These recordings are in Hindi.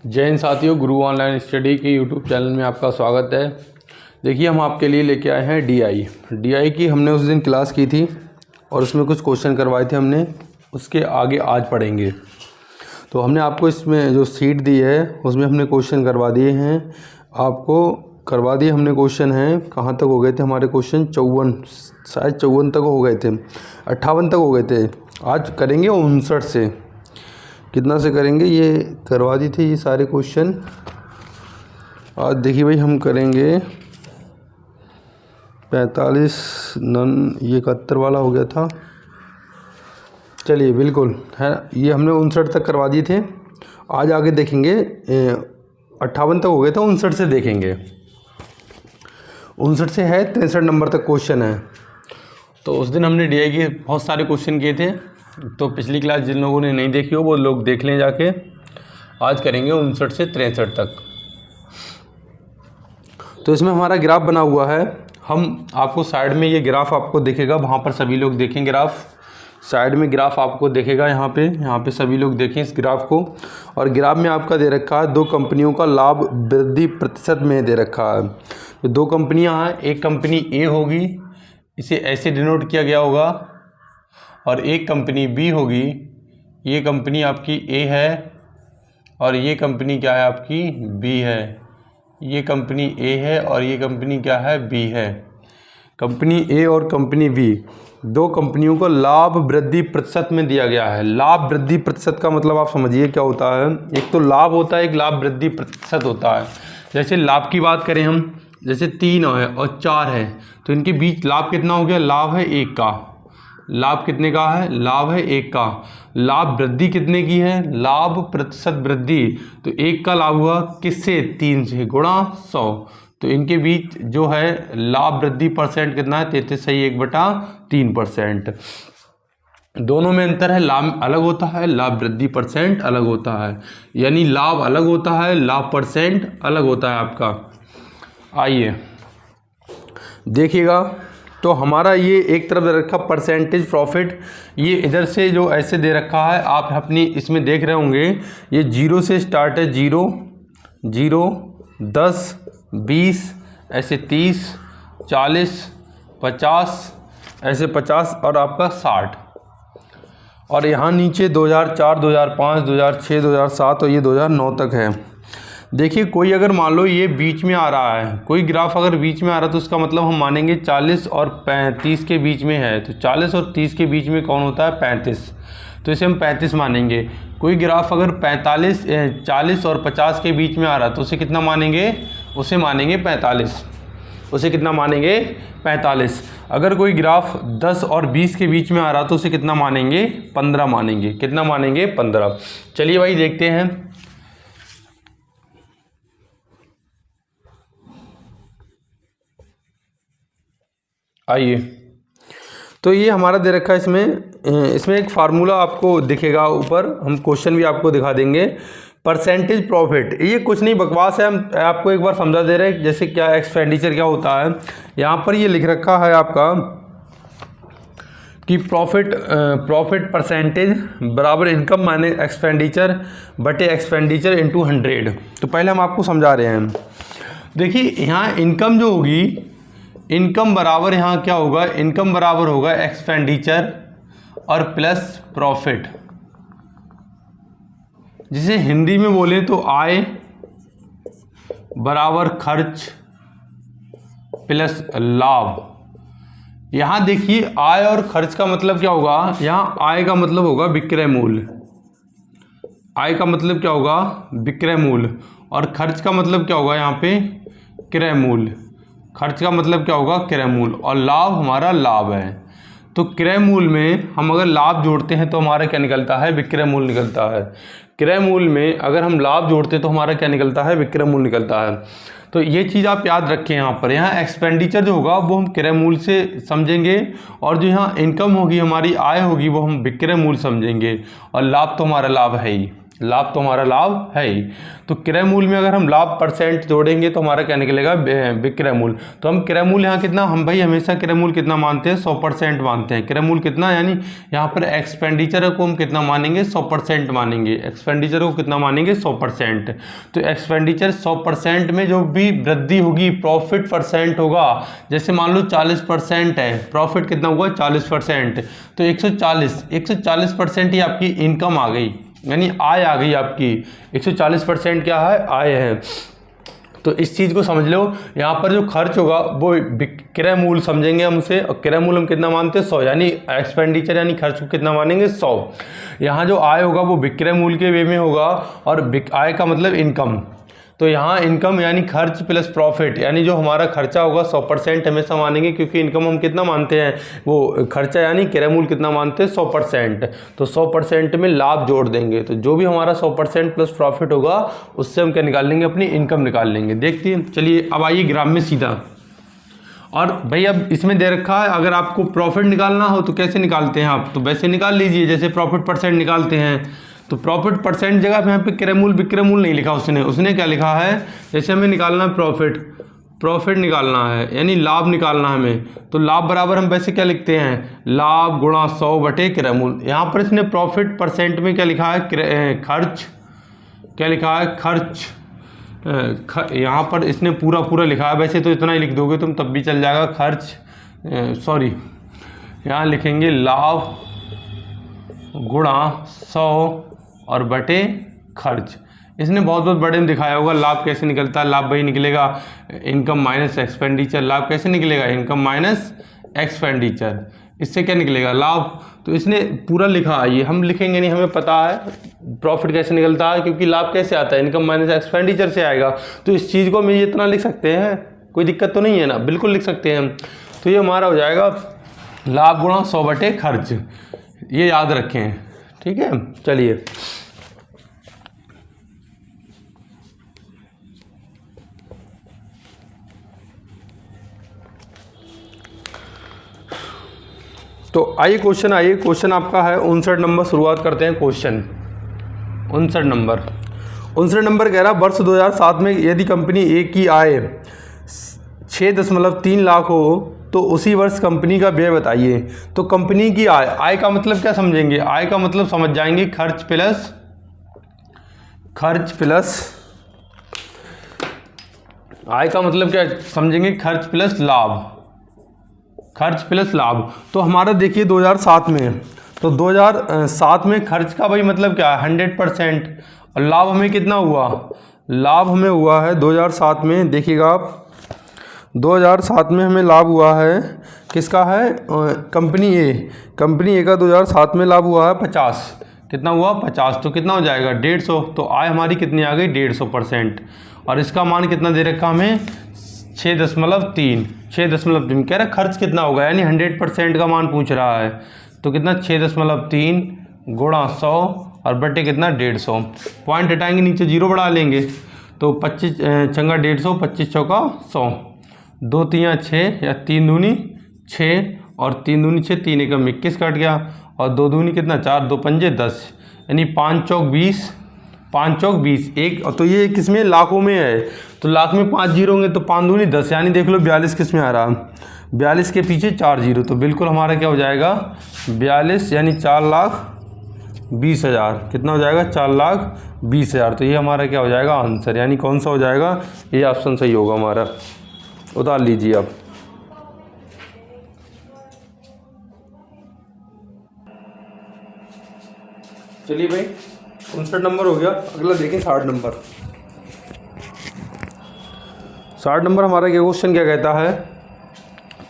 जय हिंद साथियों, गुरु ऑनलाइन स्टडी के यूट्यूब चैनल में आपका स्वागत है। देखिए, हम आपके लिए लेके आए हैं डीआई की। हमने उस दिन क्लास की थी और उसमें कुछ क्वेश्चन करवाए थे हमने, उसके आगे आज पढ़ेंगे। तो हमने आपको इसमें जो सीट दी है उसमें हमने क्वेश्चन करवा दिए हैं, आपको करवा दिए हमने क्वेश्चन हैं। कहाँ तक हो गए थे हमारे क्वेश्चन? 54, शायद 54 तक हो गए थे, 58 तक हो गए थे। आज करेंगे 59 से। कितना से करेंगे? ये करवा दी थी ये सारे क्वेश्चन। आज देखिए भाई, हम करेंगे 45 नन, ये 71 वाला हो गया था। चलिए, बिल्कुल है, ये हमने 59 तक करवा दिए थे। आज आगे देखेंगे, 58 तक हो गए थे, 59 से देखेंगे। 59 से है 63 नंबर तक क्वेश्चन है। तो उस दिन हमने डीआई के बहुत सारे क्वेश्चन किए थे, तो पिछली क्लास जिन लोगों ने नहीं देखी हो वो लोग देख लें जाके। आज करेंगे 59 से 63 तक। तो इसमें हमारा ग्राफ बना हुआ है। हम आपको साइड में ये ग्राफ आपको दिखेगा, वहाँ पर सभी लोग देखें ग्राफ। साइड में ग्राफ आपको दिखेगा, यहाँ पे सभी लोग देखें इस ग्राफ को। और ग्राफ में आपका दे रखा है 2 कंपनियों का लाभ वृद्धि प्रतिशत में दे रखा है। तो 2 कंपनियाँ हैं, एक कंपनी ए होगी, इसे ऐसे डिनोट किया गया होगा, और एक कंपनी बी होगी। ये कंपनी आपकी ए है और ये कंपनी क्या है? आपकी बी है। ये कंपनी ए है और ये कंपनी क्या है? बी है। कंपनी ए और कंपनी बी, 2 कंपनियों को लाभ वृद्धि प्रतिशत में दिया गया है। लाभ वृद्धि प्रतिशत का मतलब आप समझिए क्या होता है। एक तो लाभ होता है, एक लाभ वृद्धि प्रतिशत होता है। जैसे लाभ की बात करें हम, जैसे 3 है और 4 है, तो इनके बीच लाभ कितना हो गया? लाभ है 1 का। लाभ कितने का है? लाभ है 1 का। लाभ वृद्धि कितने की है? लाभ प्रतिशत वृद्धि, तो 1 का लाभ हुआ किससे? 3 से, गुणा 100। तो इनके बीच जो है लाभ वृद्धि परसेंट कितना है? 33.1/3%। दोनों में अंतर है, लाभ अलग होता है, लाभ वृद्धि परसेंट अलग होता है। यानी लाभ अलग होता है, लाभ परसेंट अलग होता है आपका। आइए देखिएगा, तो हमारा ये एक तरफ दे रखा परसेंटेज प्रॉफिट, ये इधर से जो ऐसे दे रखा है, आप अपनी इसमें देख रहे होंगे, ये 0 से स्टार्ट है। 0, 0, 10, 20, ऐसे 30, 40, 50, ऐसे 50 और आपका 60। और यहाँ नीचे 2004, 2005, 2006, 2007 और ये 2009 तक है। देखिए, कोई अगर मान लो ये बीच में आ रहा है, कोई ग्राफ अगर बीच में आ रहा है, तो उसका मतलब हम मानेंगे 40 और 35 के बीच में है। तो 40 और 30 के बीच में कौन होता है? 35। तो इसे हम 35 मानेंगे। कोई ग्राफ अगर 40 और 50 के बीच में आ रहा है, तो उसे कितना मानेंगे? उसे मानेंगे 45। उसे कितना मानेंगे? 45। अगर कोई ग्राफ 10 और 20 के बीच में आ रहा है, तो उसे कितना मानेंगे? 15 मानेंगे। कितना मानेंगे? 15। चलिए भाई, देखते हैं। आइए, तो ये हमारा दे रखा है। इसमें एक फार्मूला आपको दिखेगा ऊपर, हम क्वेश्चन भी आपको दिखा देंगे। परसेंटेज प्रॉफिट, ये कुछ नहीं, बकवास है, हम आपको एक बार समझा दे रहे हैं जैसे क्या एक्सपेंडिचर क्या होता है। यहाँ पर ये लिख रखा है आपका कि प्रॉफिट परसेंटेज बराबर इनकम माने एक्सपेंडिचर बटे एक्सपेंडिचर इंटू 100। तो पहले हम आपको समझा रहे हैं। देखिए, यहाँ इनकम जो होगी, इनकम बराबर यहाँ क्या होगा? इनकम बराबर होगा एक्सपेंडिचर और प्लस प्रॉफिट, जिसे हिंदी में बोले तो आय बराबर खर्च प्लस लाभ। यहाँ देखिए, आय और खर्च का मतलब क्या होगा? यहाँ आय का मतलब होगा विक्रय मूल्य। आय का मतलब क्या होगा? विक्रय मूल्य। और खर्च का मतलब क्या होगा? यहाँ पे क्रय मूल्य। खर्च का मतलब क्या होगा? क्रय मूल्य। और लाभ हमारा लाभ है। तो क्रय मूल्य में हम अगर लाभ जोड़ते हैं तो हमारा क्या निकलता है? विक्रय मूल्य निकलता है। क्रय मूल्य में अगर हम लाभ जोड़ते हैं तो हमारा क्या निकलता है? विक्रय मूल्य निकलता है। तो ये चीज़ आप याद रखें। यहाँ पर एक्सपेंडिचर जो होगा वो हम क्रय मूल्य से समझेंगे, और जो यहाँ इनकम होगी, हमारी आय होगी, वो हम विक्रय मूल्य समझेंगे। और लाभ तो हमारा लाभ है ही। लाभ तो हमारा लाभ है ही। तो क्रय मूल्य में अगर हम लाभ परसेंट जोड़ेंगे तो हमारा क्या निकलेगा, विक्रय मूल्य। तो हम क्रय मूल्य यहाँ कितना, हम भाई हमेशा क्रय मूल्य कितना मानते हैं, 100% मानते हैं। क्रय मूल्य कितना, यानी यहाँ पर एक्सपेंडिचर को हम कितना मानेंगे, 100% मानेंगे। एक्सपेंडिचर को कितना मानेंगे, 100%। तो एक्सपेंडिचर 100% में जो भी वृद्धि होगी, प्रॉफिट परसेंट होगा, जैसे मान लो 40% है, प्रॉफिट कितना हुआ 40%, तो 140% ही आपकी इनकम आ गई, यानी आय आ गई आपकी। 140% क्या है, आय है। तो इस चीज़ को समझ लो, यहाँ पर जो खर्च होगा वो क्रय मूल्य समझेंगे हम उसे, और क्रय मूल्य हम कितना मानते हैं, 100, यानी एक्सपेंडिचर यानी खर्च को कितना मानेंगे, 100। यहाँ जो आय होगा वो विक्रय मूल्य के वे में होगा, और आय का मतलब इनकम। तो यहाँ इनकम यानी खर्च प्लस प्रॉफिट, यानी जो हमारा खर्चा होगा 100% हमेशा मानेंगे, क्योंकि इनकम हम कितना मानते हैं, वो खर्चा यानी क्रय मूल्य कितना मानते हैं, 100%। तो 100% में लाभ जोड़ देंगे, तो जो भी हमारा 100% प्लस प्रॉफिट होगा उससे हम क्या निकाल लेंगे, अपनी इनकम निकाल लेंगे। देखते हैं, चलिए अब आइए ग्राफ में सीधा। और भाई अब इसमें दे रखा है, अगर आपको प्रॉफिट निकालना हो तो कैसे निकालते हैं आप, तो वैसे निकाल लीजिए जैसे प्रॉफिट परसेंट निकालते हैं। तो प्रॉफिट परसेंट जगह पे यहाँ पे क्रय मूल्य विक्रय मूल्य नहीं लिखा उसने क्या लिखा है, जैसे हमें निकालना प्रॉफिट निकालना है, यानी लाभ निकालना है हमें, तो लाभ बराबर हम वैसे क्या लिखते हैं, लाभ गुणा 100 बटे क्रय मूल्य। यहाँ पर इसने प्रॉफिट परसेंट में क्या लिखा है, खर्च, क्या लिखा है, खर्च। यहाँ पर इसने पूरा लिखा है, वैसे तो इतना ही लिख दोगे तुम तब भी चल जाएगा, खर्च सॉरी यहाँ लिखेंगे लाभ गुणा 100 और बटे खर्च। इसने बहुत बड़े में दिखाया होगा लाभ कैसे निकलता है। लाभ भाई निकलेगा इनकम माइनस एक्सपेंडिचर। लाभ कैसे निकलेगा, इनकम माइनस एक्सपेंडिचर। इससे क्या निकलेगा, लाभ। तो इसने पूरा लिखा है, ये हम लिखेंगे नहीं, हमें पता है प्रॉफिट कैसे निकलता है, क्योंकि लाभ कैसे आता है, इनकम माइनस एक्सपेंडिचर से आएगा। तो इस चीज़ को हम ये इतना लिख सकते हैं, कोई दिक्कत तो नहीं है ना, बिल्कुल लिख सकते हैं हम। तो ये हमारा हो जाएगा लाभ गुणा 100 बटे खर्च, ये याद रखें, ठीक है। चलिए तो आइए क्वेश्चन आपका है 59 नंबर, शुरुआत करते हैं क्वेश्चन 59 नंबर कह रहा वर्ष 2007 में यदि कंपनी ए की आय 6.3 लाख हो तो उसी वर्ष कंपनी का व्यय बताइए। तो कंपनी की आय का मतलब क्या समझेंगे, आय का मतलब समझ जाएंगे खर्च प्लस आय का मतलब क्या समझेंगे, खर्च प्लस लाभ। तो हमारा देखिए 2007 में, तो 2007 में खर्च का भाई मतलब क्या है 100%, और लाभ हमें कितना हुआ, लाभ हमें हुआ है 2007 में, देखिएगा आप 2007 में हमें लाभ हुआ है, किसका है, कंपनी ए का 2007 में लाभ हुआ है 50। कितना हुआ 50, तो कितना हो जाएगा 150। तो आय हमारी कितनी आ गई 150%, और इसका मान कितना दे रखा हमें 6.3 कह रहा खर्च कितना होगा, यानी 100% का मान पूछ रहा है, तो कितना 6.3 गुणा 100 और बटे कितना 150। पॉइंट हटाएंगे नीचे जीरो बढ़ा लेंगे, तो 25 छंगा 150, 25 चौका 100, 2 तियाँ 6 या 3 दूनी 6 और 3 दूनी 6, 3 एकम 21 कट गया, और 2 दूनी कितना 4, 2 पंजे 10, यानी 5 चौक 20 एक। तो ये किस में, लाखों में है, तो लाख में 5 जीरो होंगे, तो 5 दूनी 10, यानी देख लो 42 किस में आ रहा, 42 के पीछे 4 जीरो, तो बिल्कुल हमारा क्या हो जाएगा 42, यानी 4,20,000। कितना हो जाएगा 4,20,000। तो ये हमारा क्या हो जाएगा आंसर, यानी कौन सा हो जाएगा, ये ऑप्शन सही होगा हमारा। उतार लीजिए आप। चलिए भाई 59 नंबर हो गया, अगला देखें 60 नंबर। 60 नंबर हमारा क्या क्वेश्चन क्या कहता है,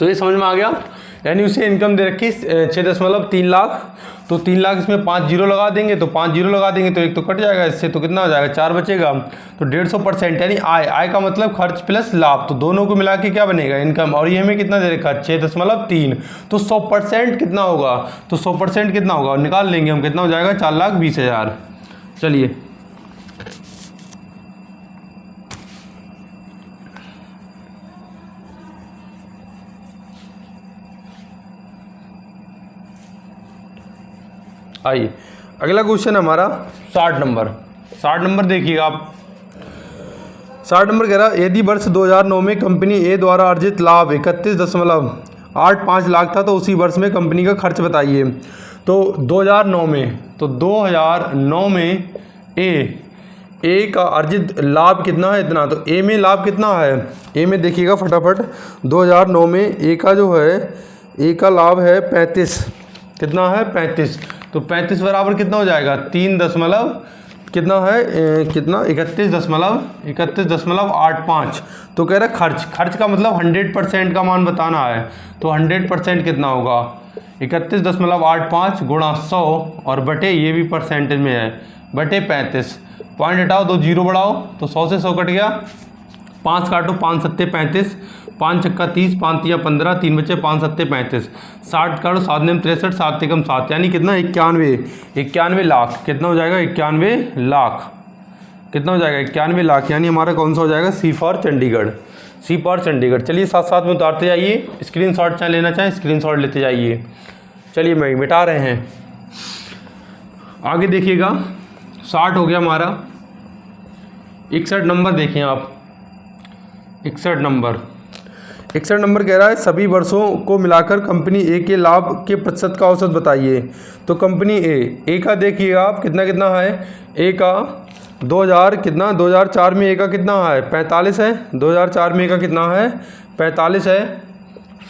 तो ये समझ में आ गया, यानी उसे इनकम दे रखी 6.3 लाख, तो 3 लाख इसमें 5 जीरो लगा देंगे, तो 5 जीरो लगा देंगे तो एक तो कट जाएगा इससे, तो कितना हो जाएगा 4 बचेगा, तो 150%, यानी आय का मतलब खर्च प्लस लाभ, तो दोनों को मिला के क्या बनेगा इनकम, और ये हमें कितना दे रखा 6.3, तो 100% कितना होगा, तो 100% कितना होगा निकाल लेंगे हम, कितना हो जाएगा 4,20,000। चलिए आइए अगला क्वेश्चन है हमारा 60 नंबर। 60 नंबर देखिएगा आप। 60 नंबर कह रहा है यदि वर्ष 2009 में कंपनी ए द्वारा अर्जित लाभ 31.85 लाख था तो उसी वर्ष में कंपनी का खर्च बताइए। तो 2009 में ए का अर्जित लाभ कितना है, इतना। तो ए में लाभ कितना है, ए में देखिएगा फटाफट। 2009 में ए का जो है, ए का लाभ है 35। कितना है, 35। तो 35 बराबर कितना हो जाएगा, 3 दशमलव कितना है, कितना 31.85। तो कह रहा है खर्च का मतलब 100% का मान बताना है। तो 100% कितना होगा, 31.85 गुणा 100 और बटे, ये भी परसेंटेज में है, बटे 35। पॉइंट हटाओ, 2 जीरो बढ़ाओ, तो 100 से 100 कट गया। 5 काटो, 5 सत्ते 35, 5 छक्का 30, 5 तिया 15, 3 बचे 5 सत्ते 35। 60 काटो, 7 नेम 63, 7 एकम 7, यानी कितना 91 लाख। कितना हो जाएगा, 91 लाख। कितना हो जाएगा, 91 लाख। यानी हमारा कौन सा हो जाएगा, C for Chandigarh. C for Chandigarh. चलिए साथ साथ में उतारते जाइए, स्क्रीनशॉट चाहे लेना चाहें स्क्रीनशॉट लेते जाइए। चलिए मैं मिटा रहे हैं, आगे देखिएगा। 60 हो गया हमारा। 61 नंबर देखें आप। 61 नंबर कह रहा है सभी वर्षों को मिलाकर कंपनी ए के लाभ के प्रतिशत का औसत बताइए। तो कंपनी ए का देखिएगा आप, कितना है, ए का 2004 में ए का कितना है, 45 है। 2004 में ए का कितना है, 45 है।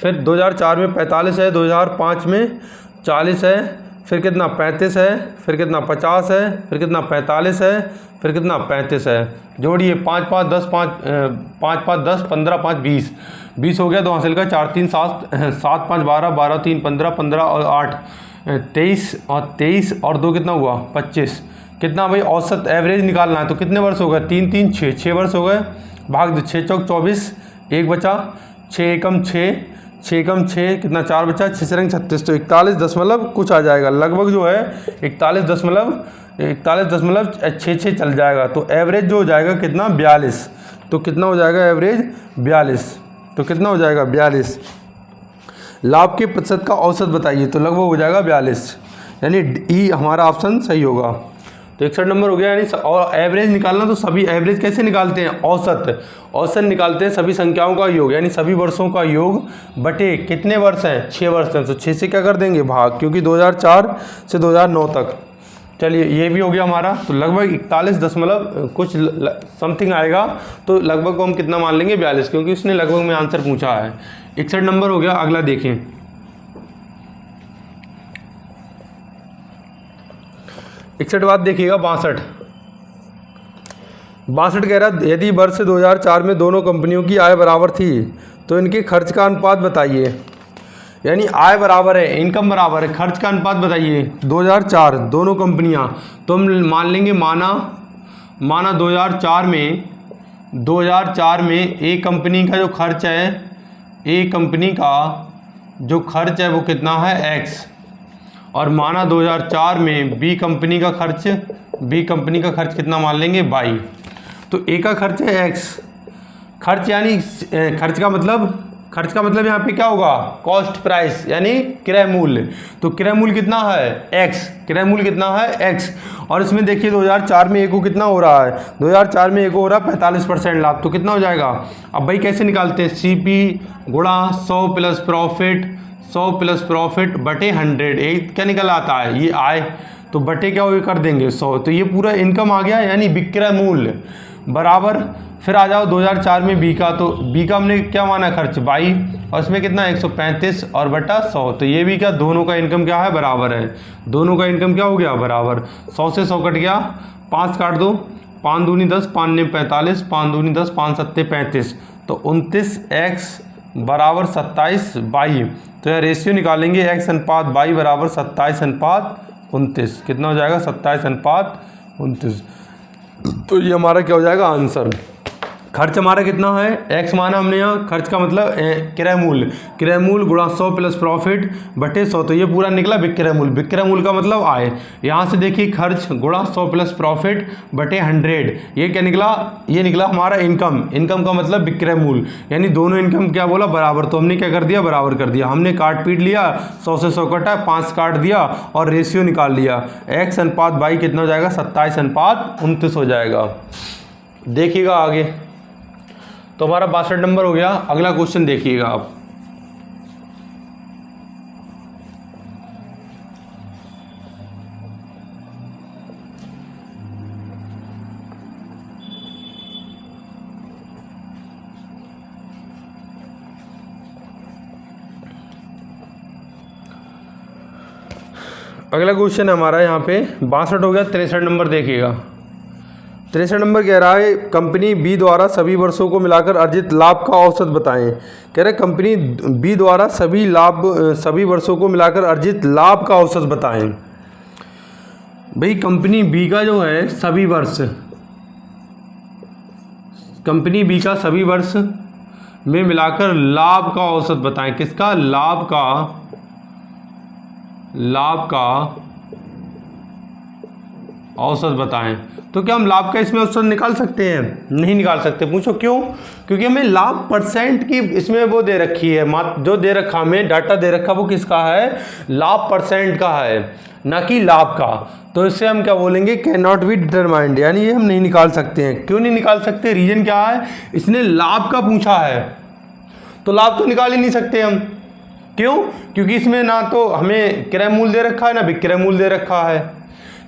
फिर 2004 में 45 है, 2005 में 40 है, फिर कितना 35 है, फिर कितना 50 है, फिर कितना 45 है, फिर कितना 35 है। जोड़िए 5 5 10 5 5 5 10 15 5 20 20 हो गया। 2 हासिल का 4 3 7 7 5 12 12 3 15 15 और 8 23 और 23 और 2 कितना हुआ, 25। कितना भाई, औसत एवरेज निकालना है। तो कितने वर्ष हो गए, 3 3 6 वर्ष हो गए। भाग दो, 6 चौक 24, 1 बचा, 6 एकम 6, 6 एकम 6, कितना 4 बचा, 6 से रंग 36। तो 41 दशमलव कुछ आ जाएगा, लगभग जो है 41 दशमलव 6 चल जाएगा। तो एवरेज जो हो जाएगा कितना, 42। तो कितना हो जाएगा एवरेज, 42। तो कितना हो जाएगा, 42। लाभ के प्रतिशत का औसत बताइए। तो लगभग हो जाएगा 42, यानी ई हमारा ऑप्शन सही होगा। तो 61 नंबर हो गया। यानी और एवरेज निकालना, तो सभी एवरेज कैसे निकालते हैं, औसत निकालते हैं सभी संख्याओं का योग, यानी सभी वर्षों का योग बटे कितने वर्ष हैं, 6 वर्ष हैं। तो 6 से क्या कर देंगे भाग, क्योंकि 2004 से 2009 तक। चलिए ये भी हो गया हमारा। तो लगभग 41 दशमलव कुछ समथिंग आएगा। तो लगभग को हम कितना मान लेंगे, 42, क्योंकि उसने लगभग में आंसर पूछा है। 61 नंबर हो गया। अगला देखें, 61 बाद देखिएगा। 62 कह रहा है यदि वर्ष 2004 में दोनों कंपनियों की आय बराबर थी तो इनके खर्च का अनुपात बताइए। यानी आय बराबर है, इनकम बराबर है, खर्च का अनुपात बताइए। 2004 दोनों कंपनियां, तो हम मान लेंगे, माना 2004 में ए कंपनी का जो खर्च है, ए कंपनी का जो खर्च है वो कितना है, x। और माना 2004 में बी कंपनी का खर्च कितना मान लेंगे, y। तो ए का खर्च है x, खर्च यानी खर्च का मतलब यहाँ पे क्या होगा, कॉस्ट प्राइस यानी क्रय मूल्य। तो क्रय मूल्य कितना है, x। और इसमें देखिए 2004 में ए को कितना हो रहा है, 2004 में ए को हो रहा है 45% लाभ। तो कितना हो जाएगा, अब भाई कैसे निकालते हैं, CP गुणा 100 प्लस प्रॉफिट बटे 100। एक क्या निकल आता है, ये आय, तो बटे क्या हो कर देंगे 100। तो ये पूरा इनकम आ गया, यानी विक्रय मूल्य बराबर। फिर आ जाओ 2004 में बी का, तो बी का हमने क्या माना, खर्च 22, और इसमें कितना 135 और बटा 100। तो ये भी क्या, दोनों का इनकम क्या है, बराबर है। दोनों का इनकम क्या हो गया, बराबर। 100 से 100 कट गया, 5 काट दो, 5 दूनी 10, 5 ने 45, 5 दूनी 10, 5 सत्ते 35। तो 29x बराबर 27/22। तो यह रेशियो निकालेंगे, x अनुपात y बराबर 27/29। कितना हो जाएगा, 27/29। तो ये हमारा क्या हो जाएगा आंसर। खर्च हमारा कितना है, एक्स माना हमने यहाँ, खर्च का मतलब क्रय मूल गुणा 100 प्लस प्रॉफिट बटे 100, तो ये पूरा निकला विक्रय मूल का मतलब आय। यहाँ से देखिए खर्च गुणा 100 प्लस प्रॉफिट बटे 100, ये क्या निकला, ये निकला हमारा इनकम का मतलब विक्रय मूल, यानी दोनों इनकम क्या बोला बराबर, तो हमने क्या कर दिया बराबर कर दिया, हमने काट पीट लिया, 100 से 100 कटा, 5 काट दिया और रेशियो निकाल लिया, x अनुपात y कितना हो जाएगा 27:29 हो जाएगा। देखिएगा आगे, तो हमारा 62 नंबर हो गया। अगला क्वेश्चन देखिएगा आप, अगला क्वेश्चन हमारा यहाँ पे 62 हो गया। 63 नंबर देखिएगा, 63 नंबर कह रहा है कंपनी बी द्वारा सभी वर्षों को मिलाकर अर्जित लाभ का औसत बताएं। कह रहे कंपनी बी द्वारा सभी वर्षों को मिलाकर अर्जित लाभ का औसत बताएं। भाई कंपनी बी का जो है सभी वर्ष, कंपनी बी का सभी वर्ष में मिलाकर लाभ का औसत बताएं। किसका, लाभ का औसत बताएं। तो क्या हम लाभ का इसमें औसत निकाल सकते हैं, नहीं निकाल सकते। पूछो क्यों, क्योंकि हमें लाभ परसेंट की इसमें वो दे रखी है, जो दे रखा हमें डाटा दे रखा वो किसका है, लाभ परसेंट का है, ना कि लाभ का। तो इससे हम क्या बोलेंगे, कैन नॉट बी डिटरमाइंड, यानी ये हम नहीं निकाल सकते हैं। क्यों नहीं निकाल सकते, रीजन क्या है, इसने लाभ का पूछा है तो लाभ तो निकाल ही नहीं सकते हम। क्यों, क्योंकि इसमें ना तो हमें क्रय मूल दे रखा है ना विक्रय मूल दे रखा है।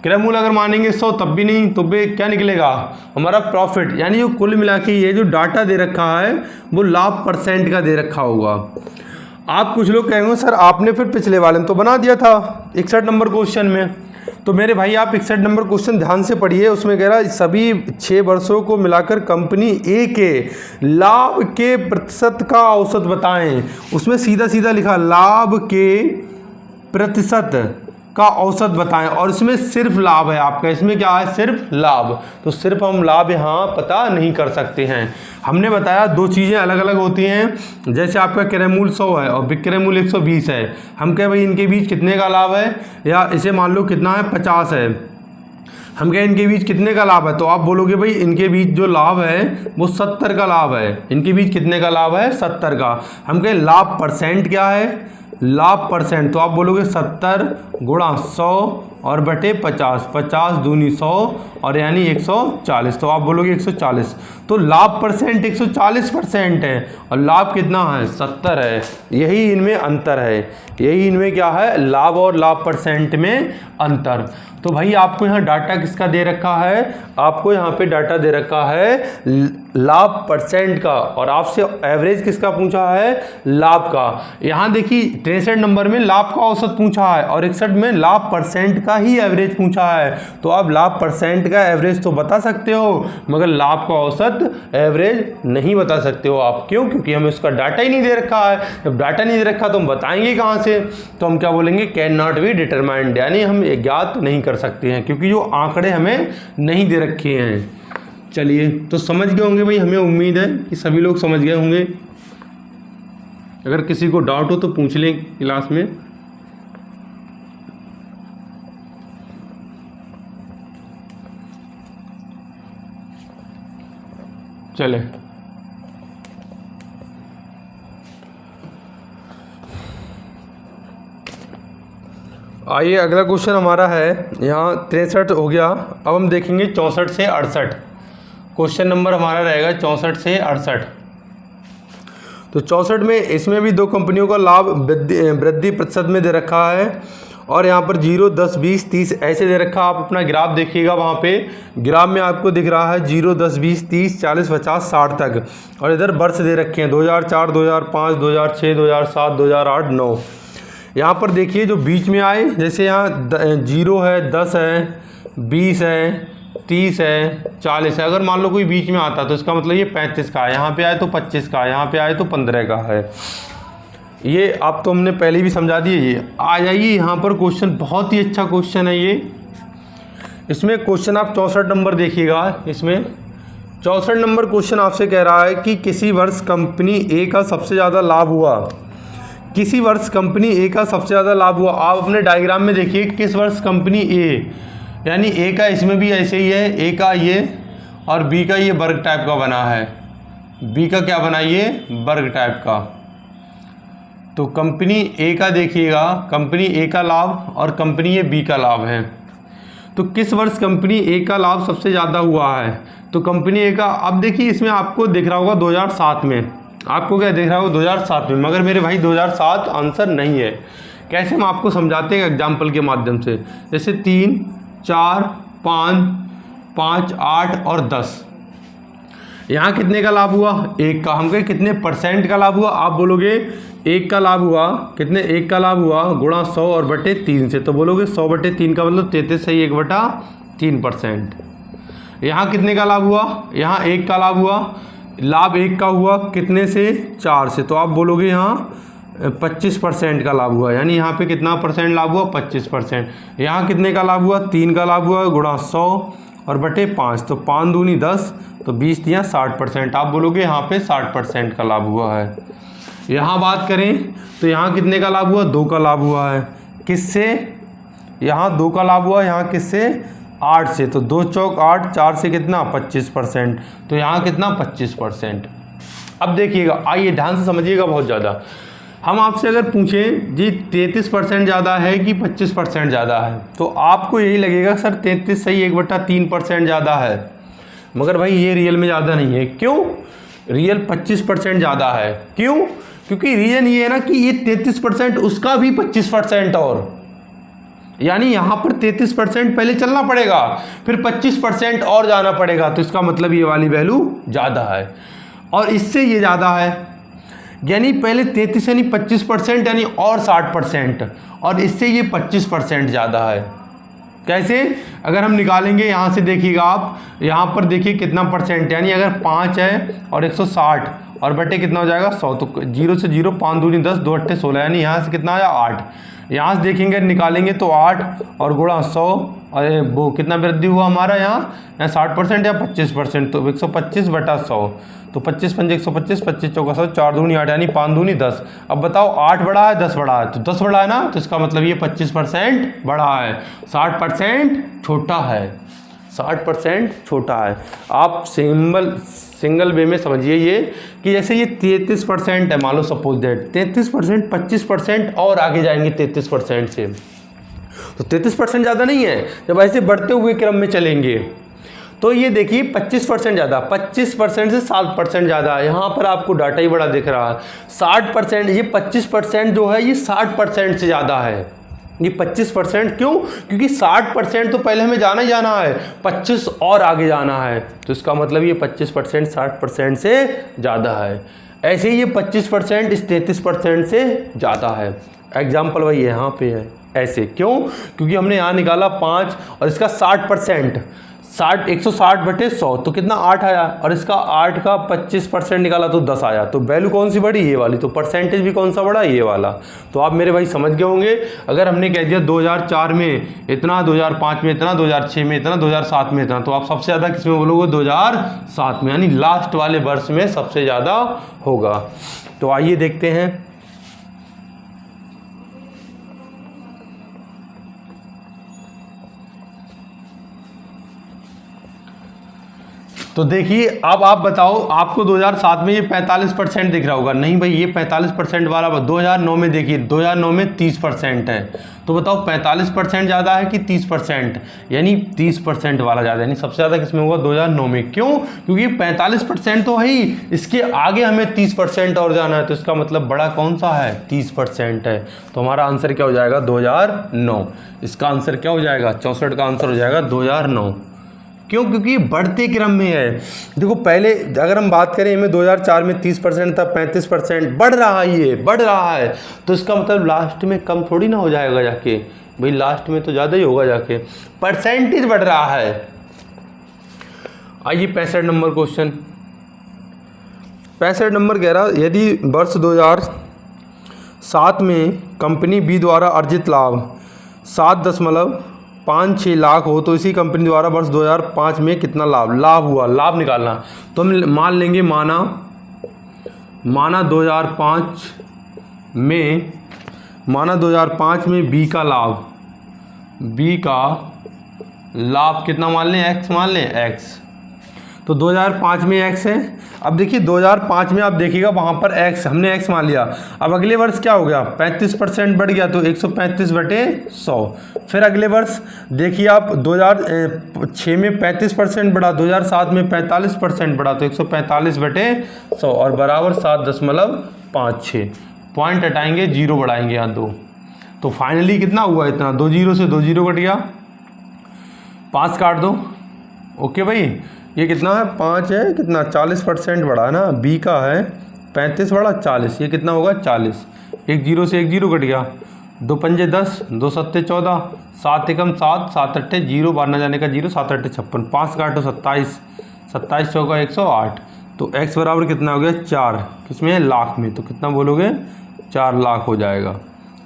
क्रय मूल अगर मानेंगे 100 तब भी नहीं, तो भी क्या निकलेगा हमारा प्रॉफिट, यानी जो कुल मिला के ये जो डाटा दे रखा है वो लाभ परसेंट का दे रखा होगा। आप कुछ लोग कहेंगे सर आपने फिर पिछले वाले में तो बना दिया था 61 नंबर क्वेश्चन में। तो मेरे भाई आप 61 नंबर क्वेश्चन ध्यान से पढ़िए, उसमें कह रहा है सभी 6 वर्षों को मिलाकर कंपनी ए के लाभ के प्रतिशत का औसत बताएं। उसमें सीधा सीधा लिखा लाभ के प्रतिशत का औसत बताएं, और इसमें सिर्फ लाभ है आपका, इसमें क्या है सिर्फ लाभ। तो सिर्फ हम लाभ यहाँ पता नहीं कर सकते हैं। हमने बताया दो चीज़ें अलग अलग होती हैं, जैसे आपका क्रय मूल 100 है और विक्रय मूल 120 है। हम कहें भाई इनके बीच कितने का लाभ है, या इसे मान लो कितना है 50 है, हम कहें इनके बीच कितने का लाभ है, तो आप बोलोगे भाई इनके बीच जो लाभ है वो 70 का लाभ है। इनके बीच कितने का लाभ है, 70 का। हम कहें लाभ परसेंट क्या है, लाभ परसेंट, तो आप बोलोगे 70 गुणा 100 और बटे 50, 50 दूनी 100 और यानी 140, तो आप बोलोगे 140। तो लाभ परसेंट 140% है और लाभ कितना है 70 है। यही इनमें अंतर है, यही इनमें क्या है लाभ और लाभ परसेंट में अंतर। तो भाई आपको यहाँ डाटा किसका दे रखा है, आपको यहाँ पे डाटा दे रखा है लाभ परसेंट का, और आपसे एवरेज किसका पूछा है, लाभ का। यहाँ देखिए 63 नंबर में लाभ का औसत पूछा है और 61 में लाभ परसेंट का ही एवरेज पूछा है। तो आप लाभ परसेंट का एवरेज तो बता सकते हो मगर लाभ का औसत एवरेज नहीं बता सकते हो आप। क्यों, क्योंकि हमें उसका डाटा ही नहीं दे रखा है। जब डाटा नहीं दे रखा तो हम बताएंगे कहाँ से, तो हम क्या बोलेंगे कैन नॉट बी डिटरमाइंड, यानी हम ज्ञात नहीं कर सकते हैं क्योंकि जो आंकड़े हमें नहीं दे रखे हैं। चलिए तो समझ गए होंगे भाई, हमें उम्मीद है कि सभी लोग समझ गए होंगे। अगर किसी को डाउट हो तो पूछ लें क्लास में। चले आइए अगला क्वेश्चन हमारा है यहाँ 63 हो गया। अब हम देखेंगे 64 से 68। क्वेश्चन नंबर हमारा रहेगा 64 से 68। तो 64 में इसमें भी दो कंपनियों का लाभ वृद्धि प्रतिशत में दे रखा है और यहाँ पर 0, 10, 20, 30 ऐसे दे रखा। आप अपना ग्राफ देखिएगा, वहाँ पे ग्राफ में आपको दिख रहा है 0, 10, 20, 30, 40, 50, 60 तक, और इधर वर्ष दे रखे हैं 2004, 2005, 2006, 2007, 2008, 9। यहाँ पर देखिए जो बीच में आए, जैसे यहाँ 0 है, 10 है, 20 है, 30 है, 40 है। अगर मान लो कोई बीच में आता तो इसका मतलब ये 35 का है, यहाँ पे आए तो 25 का, यहाँ पे आए तो 15 का है। ये आप तो हमने पहले भी समझा दिए। ये आ जाइए यहाँ पर क्वेश्चन, बहुत ही अच्छा क्वेश्चन है ये। इसमें क्वेश्चन आप 64 नंबर देखिएगा, इसमें 64 नंबर क्वेश्चन आपसे कह रहा है कि किसी वर्ष कंपनी ए का सबसे ज़्यादा लाभ हुआ। किसी वर्ष कंपनी ए का सबसे ज़्यादा लाभ हुआ। आप अपने डायग्राम में देखिए किस वर्ष कंपनी ए, यानी ए का इसमें भी ऐसे ही है, ए का ये और बी का ये वर्ग टाइप का बना है। बी का क्या बना, ये वर्ग टाइप का। तो कंपनी ए का देखिएगा, कंपनी ए का लाभ और कंपनी ये बी का लाभ है। तो किस वर्ष कंपनी ए का लाभ सबसे ज़्यादा हुआ है? तो कंपनी ए का, अब देखिए इसमें आपको दिख रहा होगा 2007 में, आपको क्या दिख रहा होगा 2007 में, मगर मेरे भाई 2007 आंसर नहीं है। कैसे हम आपको समझाते हैं एग्जाम्पल के माध्यम से। जैसे 3, 4, 5, 8 और 10, यहाँ कितने का लाभ हुआ? 1 का। हम कहें कितने परसेंट का लाभ हुआ? आप बोलोगे 1 का लाभ हुआ, कितने 1 का लाभ हुआ गुणा 100 और बटे 3 से, तो बोलोगे 100/3 का मतलब 33 सही 1/3%। यहाँ कितने का लाभ हुआ? यहाँ 1 का लाभ हुआ, लाभ 1 का हुआ कितने से? 4 से, तो आप बोलोगे यहाँ 25% का लाभ हुआ, यानी यहाँ पे कितना परसेंट लाभ हुआ? 25%। यहाँ कितने का लाभ हुआ? 3 का लाभ हुआ गुणा 100 और बटे 5, तो 5 दूनी 10, तो 20 दिया 60%। आप बोलोगे यहाँ पे 60% का लाभ हुआ है। यहाँ बात करें तो यहाँ कितने का लाभ हुआ? 2 का लाभ हुआ है। किससे? यहाँ 2 का लाभ हुआ, यहाँ किससे? 8 से, तो 2 चौक 8, 4 से कितना? 25%, तो यहाँ कितना? 25%। अब देखिएगा, आइए ध्यान से समझिएगा बहुत ज़्यादा। हम आपसे अगर पूछें जी 33% ज़्यादा है कि 25% ज़्यादा है, तो आपको यही लगेगा सर 33 सही 1/3% ज़्यादा है, मगर भाई ये रियल में ज़्यादा नहीं है। क्यों? रियल 25% ज़्यादा है। क्यों? क्योंकि रीज़न ये है ना कि ये 33% उसका भी 25% और, यानी यहाँ पर 33% पहले चलना पड़ेगा, फिर 25% और जाना पड़ेगा, तो इसका मतलब ये वाली वैल्यू ज़्यादा है और इससे ये ज़्यादा है, यानी पहले 33 यानी 25% यानी और 60%, और इससे ये 25% ज़्यादा है। कैसे? अगर हम निकालेंगे यहाँ से, देखिएगा आप यहाँ पर देखिए कितना परसेंट, यानी अगर 5 है और 160 और बटे कितना हो जाएगा 100, तो 0 से 0, 5 दूनी 10, 2 अट्ठे 16, यानी यहाँ से कितना आया 8। यहाँ से देखेंगे निकालेंगे तो 8 और गुणा 100, अरे वो कितना वृद्धि हुआ हमारा यहाँ 60% या 25%, तो 125/100, तो 25 पंजे 125, 25 चौका 100, 4 दूनी 8 यानी 5 दूनी 10। अब बताओ 8 बड़ा है 10 बड़ा है? तो 10 बड़ा है ना, तो इसका मतलब ये 25% बड़ा है, 60% छोटा है, 60% छोटा है। आप सिंगल वे में समझिए ये कि जैसे ये 33% है, मान लो सपोज दैट 33%, 25% और आगे जाएंगे 33% से, तो 33% ज़्यादा नहीं है। जब ऐसे बढ़ते हुए क्रम में चलेंगे तो ये देखिए 25% ज़्यादा, 25% से 7% ज़्यादा है। यहाँ पर आपको डाटा ही बड़ा दिख रहा है 60%, ये 25% जो है ये 60% से ज़्यादा है। ये 25% क्यों? क्योंकि 60% तो पहले हमें जाना ही जाना है, 25 और आगे जाना है, तो इसका मतलब ये 25% 60% से ज़्यादा है। ऐसे ही ये 25% इस 33% से ज़्यादा है। एग्जाम्पल वही यहाँ पे है। ऐसे क्यों? क्योंकि हमने यहाँ निकाला 5 और इसका 60%, 160/100, तो कितना 8 आया, और इसका 8 का 25% निकाला तो 10 आया। तो वैल्यू कौन सी बढ़ी? ये वाली। तो परसेंटेज भी कौन सा बढ़ा? ये वाला। तो आप मेरे भाई समझ गए होंगे। अगर हमने कह दिया 2004 में इतना, 2005 में इतना, 2006 में इतना, 2007 में इतना, तो आप सबसे ज़्यादा किस में बोलोगे? 2007 में, यानी लास्ट वाले वर्ष में सबसे ज़्यादा होगा। तो आइए देखते हैं। तो देखिए अब आप बताओ, आपको 2007 में ये 45% दिख रहा होगा, नहीं भाई ये 45% वाला 2009 में देखिए, 2009 में 30% है। तो बताओ 45% ज़्यादा है कि 30%? यानी 30% वाला ज़्यादा, यानी सबसे ज़्यादा किसमें होगा? 2009 में। क्यों? क्योंकि 45% तो है ही, इसके आगे हमें 30% और जाना है, तो इसका मतलब बड़ा कौन सा है? 30% है। तो हमारा आंसर क्या हो जाएगा? 2009। इसका आंसर क्या हो जाएगा? 64 का आंसर हो जाएगा 2009। क्यों? क्योंकि बढ़ते क्रम में है। देखो पहले अगर हम बात करें हमें 2004 में 30% था, 35%, बढ़ रहा है, ये बढ़ रहा है, तो इसका मतलब लास्ट में कम थोड़ी ना हो जाएगा जाके, भाई लास्ट में तो ज़्यादा ही होगा जाके, परसेंटेज बढ़ रहा है। आइए 65 नंबर क्वेश्चन। 65 नंबर कह रहा, यदि वर्ष 2007 में कंपनी बी द्वारा अर्जित लाभ 7.5 5-6 लाख हो तो इसी कंपनी द्वारा वर्ष 2005 में कितना लाभ हुआ, लाभ निकालना। तो हम मान लेंगे माना 2005 में बी का लाभ कितना मान लें, एक्स मान लें, एक्स। तो 2005 में एक्स है। अब देखिए 2005 में आप देखिएगा वहाँ पर एक्स, हमने एक्स मान लिया। अब अगले वर्ष क्या हो गया, 35% बढ़ गया तो 135/100। फिर अगले वर्ष देखिए आप 2006 में 35% बढ़ा, 2007 में 45% बढ़ा तो 145/100 और बराबर 7.56। पॉइंट हटाएंगे, जीरो बढ़ाएंगे यहाँ 2, तो फाइनली कितना हुआ, इतना। 2 जीरो से 2 जीरो कट गया, 5 काट दो। ओके भाई, ये कितना है, 5 है, कितना 40% बढ़ा है ना, बी का है 35 बढ़ा 40, ये कितना होगा 40। 1 जीरो से 1 जीरो कट गया, 2 पंजे 10, 2 सत्ते 14, 7 एकम 7, 7 अट्ठे 0, बाहर न जाने का 0, 7 अट्ठे 56, 5 काटो 27, 27 चौका 108। तो x बराबर कितना हो गया 4, किसमें है, लाख में। तो कितना बोलोगे, 4 लाख हो जाएगा।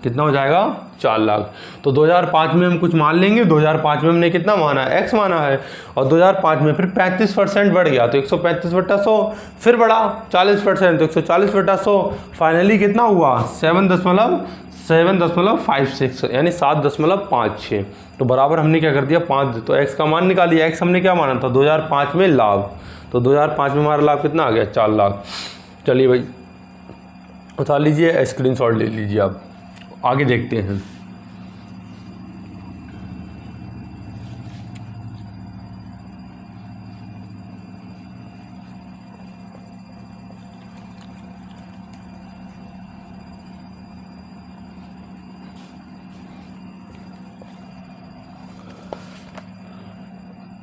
कितना हो जाएगा, 4 लाख। तो 2005 में हम कुछ मान लेंगे, 2005 में हमने कितना माना है, x माना है, और 2005 में फिर 35% बढ़ गया तो 135/100, फिर बढ़ा 40% तो 140/100, फाइनली कितना हुआ 7.56 यानी 7.56। तो बराबर हमने क्या कर दिया 5, तो x का मान निकालिए। x हमने क्या माना था 2005 में लाभ, तो 2005 में हमारा लाभ कितना आ गया 4 लाख। चलिए भाई उतार लीजिए, स्क्रीनशॉट ले लीजिए, आप आगे देखते हैं।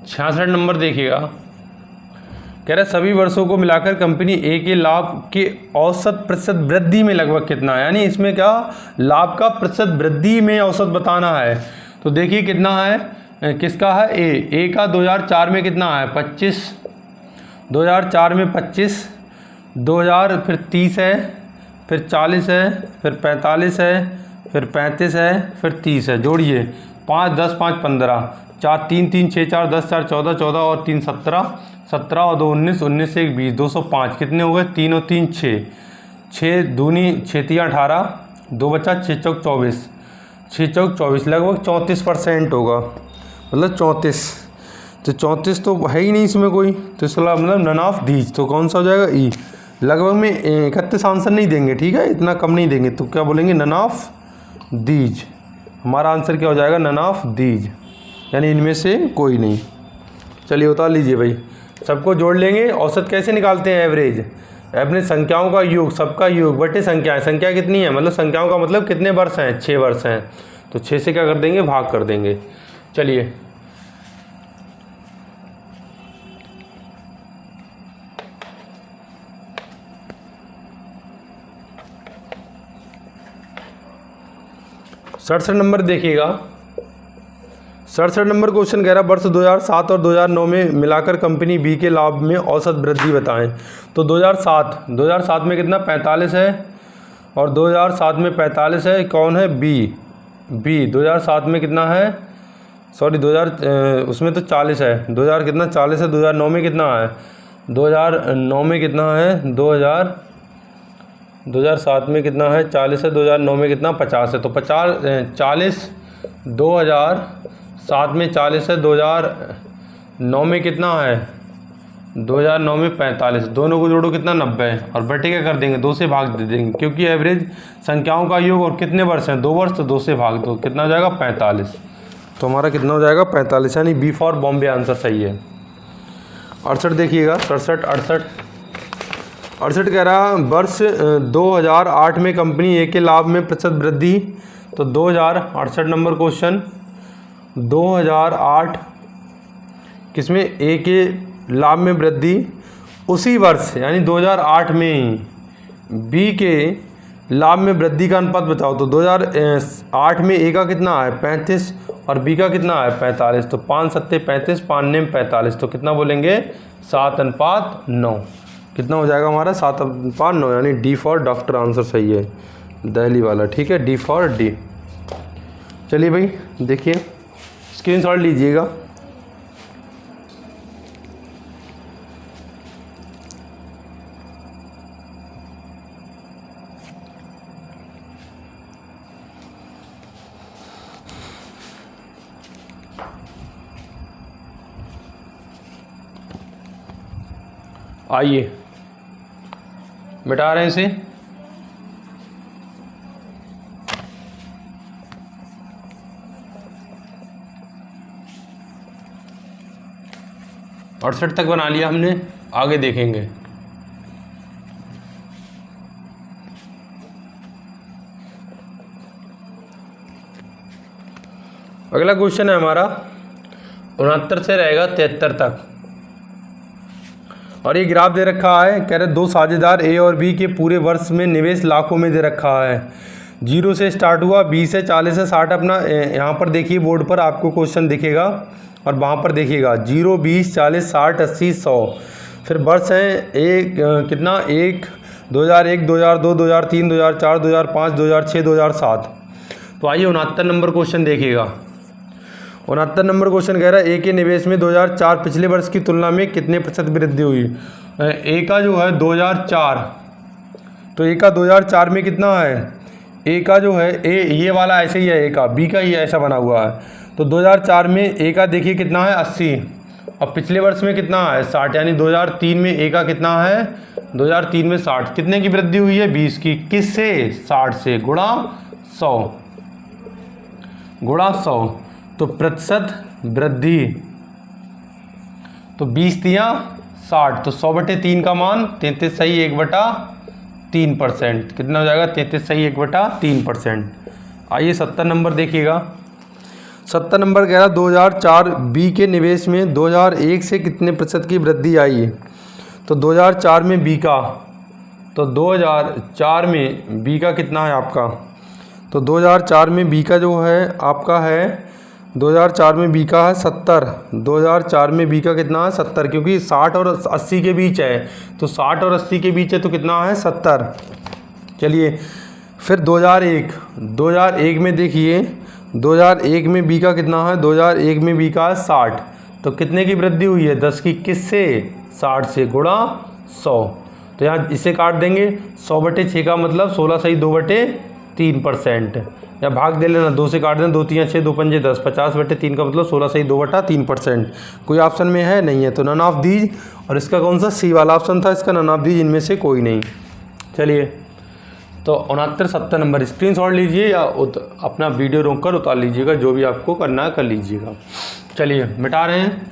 छियासठ नंबर देखिएगा, कह रहा है सभी वर्षों को मिलाकर कंपनी ए के लाभ के औसत प्रतिशत वृद्धि में लगभग कितना है, यानी इसमें क्या लाभ का प्रतिशत वृद्धि में औसत बताना है। तो देखिए कितना है, किसका है, ए का 2004 में कितना है 25, 2004 में 25, 2000 फिर 30 है, फिर 40 है, फिर 45 है, फिर 35 है, फिर 30 है। जोड़िए 5 10 5 15, 4 3 3 6 4 10 4 14 14 और 3 17, 17 और 2 19, 19 से 1 20, 205 कितने हो गए, 3 और 3 6, 6 दूनी 6 3 18, 2 बचा 6 चौक 24, 6 चौक 24 लगभग 34% होगा, मतलब 34। तो 34 तो है ही नहीं इसमें कोई, तो इसका मतलब नन ऑफ दीज, तो कौन सा हो जाएगा ई। लगभग में 31 आंसर नहीं देंगे, ठीक है, इतना कम नहीं देंगे, तो क्या बोलेंगे नन ऑफ दीज। हमारा आंसर क्या हो जाएगा, नन ऑफ दीज, यानी इनमें से कोई नहीं। चलिए उतार लीजिए भाई, सबको जोड़ लेंगे। औसत कैसे निकालते हैं, एवरेज, अपने संख्याओं का योग, सबका योग बटे संख्याएं। संख्या कितनी है, मतलब संख्याओं का मतलब कितने वर्ष हैं, 6 वर्ष हैं, तो 6 से क्या कर देंगे, भाग कर देंगे। चलिए सड़सठ नंबर देखिएगा, 67 नंबर क्वेश्चन कह रहा है वर्ष 2007 और 2009 में मिलाकर कंपनी बी के लाभ में औसत वृद्धि बताएं। तो 2007 में कितना 45 है, और 2007 में 45 है, कौन है, बी 2007 में कितना है, सॉरी 2000 उसमें तो 40 है, 2000 कितना 40 है, 2009 में कितना है, 2009 में कितना है, 2007 में कितना है 40 है, 2009 में कितना 50 है, तो 40 2007 में 40 है, 2009 में कितना है, 2009 में 45, दोनों को जोड़ो कितना 90 है, और बटे क्या कर देंगे 2 से भाग दे देंगे, क्योंकि एवरेज संख्याओं का योग और कितने वर्ष हैं 2 वर्ष, तो 2 से भाग दो, कितना हो जाएगा 45। तो हमारा कितना हो जाएगा 45, यानी बी फॉर बॉम्बे आंसर सही है। 68 देखिएगा, 68 कह रहा वर्ष 2008 में कंपनी ए के लाभ में प्रतिशत वृद्धि। तो 2068 नंबर क्वेश्चन, 2008 किसमें, ए के लाभ में वृद्धि, उसी वर्ष यानी 2008 में ही बी के लाभ में वृद्धि का अनुपात बताओ। तो 2008 में ए का कितना है 35 और बी का कितना है 45, तो 5 7 35, 5 9 45, तो कितना बोलेंगे 7:9। कितना हो जाएगा हमारा 7:9, यानी डी फॉर डॉक्टर आंसर सही है, दिल्ली वाला, ठीक है, डी फॉर डी। चलिए भाई देखिए स्क्रीनशॉट लीजिएगा। आइए मिटा रहे हैं इसे। अड़सठ तक बना लिया हमने, आगे देखेंगे। अगला क्वेश्चन है हमारा 69 से रहेगा 73 तक, और ये ग्राफ दे रखा है। कह रहे दो साझेदार ए और बी के पूरे वर्ष में निवेश लाखों में दे रखा है। 0 से स्टार्ट हुआ, 20 से 40 से 60 अपना यहाँ पर देखिए बोर्ड पर आपको क्वेश्चन दिखेगा, और वहाँ पर देखिएगा 0, 20, 40, 60, 80, 100। फिर वर्ष हैं एक कितना, 1, 2001, 2002, 2003, 2004, 2005, 2006, 2007। तो आइए 69 नंबर क्वेश्चन देखिएगा। 69 नंबर क्वेश्चन कह रहा है ए के निवेश में 2004 पिछले वर्ष की तुलना में कितने प्रतिशत वृद्धि हुई। ए का जो है 2004, तो ए का 2004 में कितना है, ए का जो है ए ये वाला ऐसे ही है, ए का, बी का ही ऐसा बना हुआ है। तो 2004 में ए का देखिए कितना है 80, और पिछले वर्ष में कितना है 60, यानी 2003 में ए का कितना है, 2003 में 60। कितने की वृद्धि हुई है 20 की, किससे, 60 से, गुणा 100, गुणा 100। तो प्रतिशत वृद्धि, तो 20 दिया 60, तो 100/3 का मान 33 सही 1/3%। कितना हो जाएगा 33 सही 1/3%। आइए 70 नंबर देखिएगा। 70 नंबर कह रहा 2004 बी के निवेश में 2001 से कितने प्रतिशत की वृद्धि आई। तो 2004 में बी का, तो 2004 में बी का कितना है आपका, तो 2004 में बी का जो है आपका है, 2004 में बी का है 70। 2004 में बी का कितना है 70, क्योंकि 60 और 80 के बीच है, तो 60 और 80 के बीच है तो कितना है 70। चलिए फिर 2001 में देखिए, 2001 में बी का कितना है, 2001 में बी का है 60। तो कितने की वृद्धि हुई है 10 की, किससे, 60 से, गुणा 100। तो यहाँ इसे काट देंगे, 100/6 का मतलब 16 सही 2/3%, या भाग दे लेना, 2 से काट देना, 2 3 6, 2 5 10, 50/3 का मतलब 16 सही 2/3%। कोई ऑप्शन में है नहीं है, तो नन ऑफ दीज, और इसका कौन सा सी वाला ऑप्शन था, इसका नन ऑफ दीज, इनमें से कोई नहीं। चलिए तो 69 70 नंबर स्क्रीनशॉट लीजिए, या अपना वीडियो रोक कर उतार लीजिएगा, जो भी आपको करना है कर लीजिएगा। चलिए मिटा रहे हैं।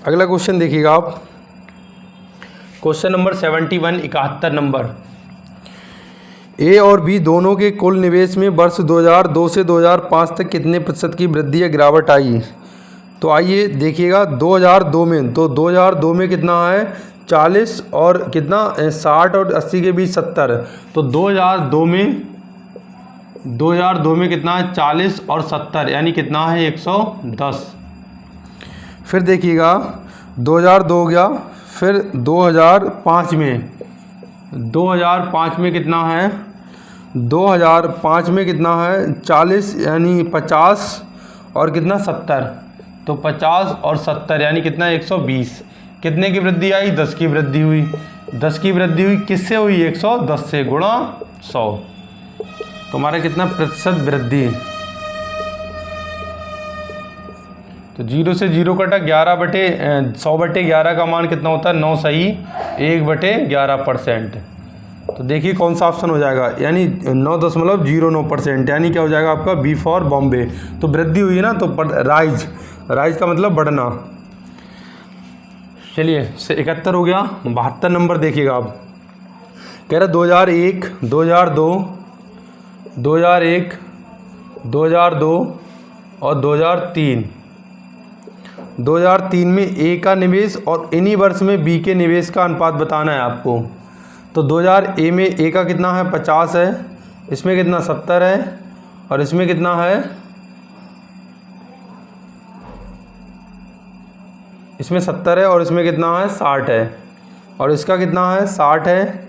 अगला क्वेश्चन देखिएगा आप, क्वेश्चन नंबर 71 71 नंबर। ए और बी दोनों के कुल निवेश में वर्ष 2002 से 2005 तक कितने प्रतिशत की वृद्धि या गिरावट आई। तो आइए देखिएगा 2002 में, तो 2002 में कितना है 40 और कितना 60 और 80 के बीच 70। तो 2002 में कितना है 40 और 70, यानी कितना है 110। फिर देखिएगा 2002 हो गया, फिर 2005 में कितना है, 2005 में कितना है 40 यानी 50 और कितना 70। तो 50 और 70 यानी कितना 120। कितने की वृद्धि आई 10 की वृद्धि हुई। 10 की वृद्धि हुई किससे हुई 110 से, गुणा 100। तो हमारा कितना प्रतिशत वृद्धि, तो 0 से 0 कटा 100/11 का मान कितना होता है 9 सही 1/11%। तो देखिए कौन सा ऑप्शन हो जाएगा, यानी 9.09%, यानी क्या हो जाएगा आपका बी फॉर बॉम्बे। तो वृद्धि हुई है ना, तो राइज का मतलब बढ़ना। चलिए 71 हो गया। 72 नंबर देखिएगा आप, कह रहा 2001 2002 और 2003। 2003 में ए का निवेश और इन्हीं वर्ष में बी के निवेश का अनुपात बताना है आपको। तो 2000 ए में ए का कितना है 50 है, इसमें कितना 70 है, और इसमें कितना है इसमें 70 है और इसमें कितना है 60 है, और इसका कितना है 60 है,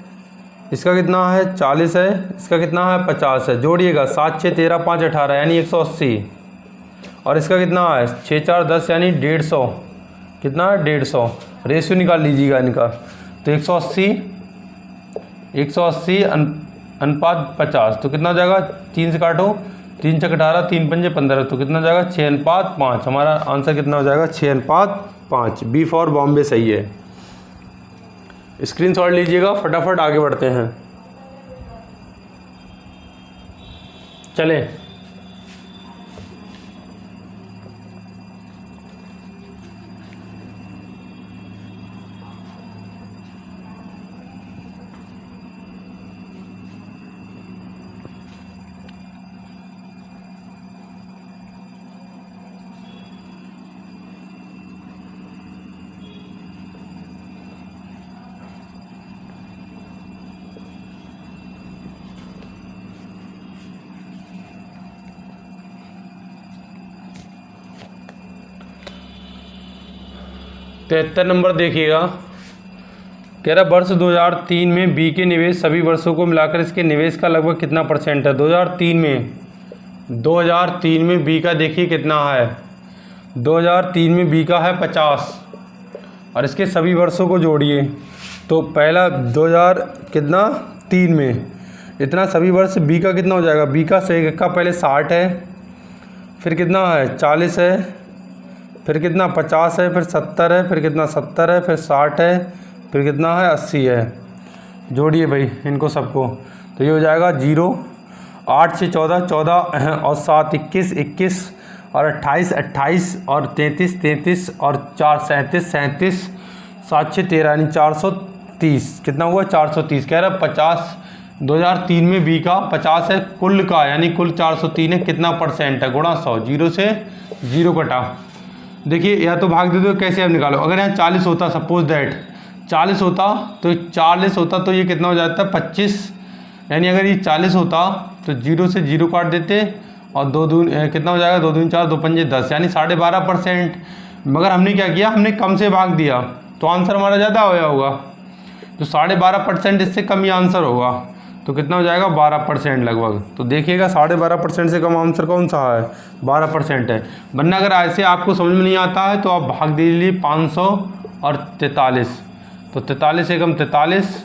इसका कितना है 40 है, इसका कितना है 50 है। जोड़िएगा 7 6 13 5 18 यानी 180, और इसका कितना है 6 4 10 यानी 150, कितना है 150। रेशियो निकाल लीजिएगा इनका, तो 180 अनुपात 50, तो कितना हो जाएगा 3 से काटो, 3 छक 18, 3 पंजे 15, तो कितना हो जाएगा 6:5। हमारा आंसर कितना हो जाएगा 6:5। बी फॉर बॉम्बे सही है। स्क्रीनशॉट लीजिएगा, फटाफट आगे बढ़ते हैं। चलें, तो 73 नंबर देखिएगा, कह रहा वर्ष 2003 में बी के निवेश सभी वर्षों को मिलाकर इसके निवेश का लगभग कितना % है। 2003 में बी का देखिए कितना है, 2003 में बी का है 50, और इसके सभी वर्षों को जोड़िए, तो पहला 2003 में इतना सभी वर्ष बी का कितना हो जाएगा, बी का सही का पहले 60 है, फिर कितना है 40 है, फिर कितना 50 है, फिर 70 है, फिर कितना 70 है, फिर 60 है, फिर कितना है 80 है। जोड़िए भाई इनको सबको, तो ये हो जाएगा 0, 8 से 14 14 और 7 21 21 और 28 28 और 33 33 और 4 37 37, 7 6 13 यानी 430, कितना हुआ 430। कह रहा 50 2003 में बी का 50 है कुल का, यानी कुल 403 है, कितना % है, गुणा 100, 0 से 0 कटा। देखिए या तो भाग दे दो, कैसे आप निकालो। अगर यहाँ 40 होता, सपोज दैट 40 होता, तो ये कितना हो जाता है 25, यानी अगर ये 40 होता तो 0 से 0 काट देते, और 2 दून कितना हो जाएगा, 2 दून 4 2 पंजे 10, यानी 12.5%। मगर हमने क्या किया, हमने कम से भाग दिया, तो आंसर हमारा ज़्यादा होया होगा, तो 12.5% इससे कम ही आंसर होगा, तो कितना हो जाएगा 12% लगभग। तो देखिएगा 12.5% से कम आंसर कौन सा है, 12% है। वरना अगर ऐसे आपको समझ में नहीं आता है तो आप भाग दीजिए 500 और 43, तो 43 एकम 43,